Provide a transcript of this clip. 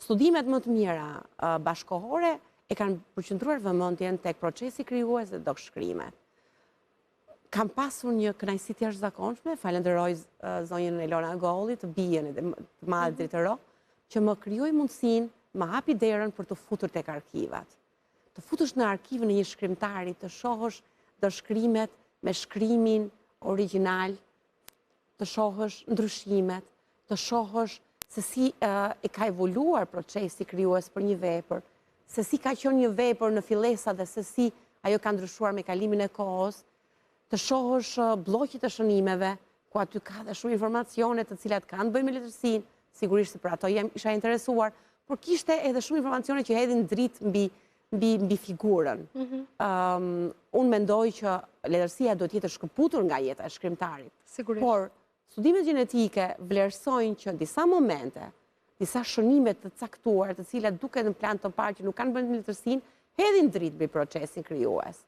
Studimet më të mira bashkohore e kanë përqendruar vëmendjen tek procesi krijues dhe dokshkrimet. Kam pasur një kënaqësi të jashtëzakonshme, falenderoj zonjën Elona Golli, të bijën e të madhe drejtoro, që më krijoi mundësinë, më hapi derën për të futur tek arkivat. Të futesh në arkivën e një shkrimtari, të shohësh dokshkrimet me shkrimin origjinal, të shohësh ndryshimet, të shohësh se si e ka evoluar procesi krijues për një vepër, se si ka qenë një vepër në fillesa dhe se si ajo ka ndryshuar me kalimin e kohës, të shohësh blloqet e shënimeve, ku aty ka dhe shumë informacione të cilat kanë të bëjnë me letërsinë, sigurisht se për ato isha interesuar, por kishte edhe shumë informacione që hedhin dritë mbi figurën. Unë mendoj që letërsia duhet të jetë shkëputur nga jeta e shkrimtarit. Sigurisht. Por studimet gjenetike vlerësojnë që në disa momente, disa shënime të caktuar, të cilat duket në plan të parë që nuk kanë bënë me letërsinë, hedhin dritë mbi procesin krijues.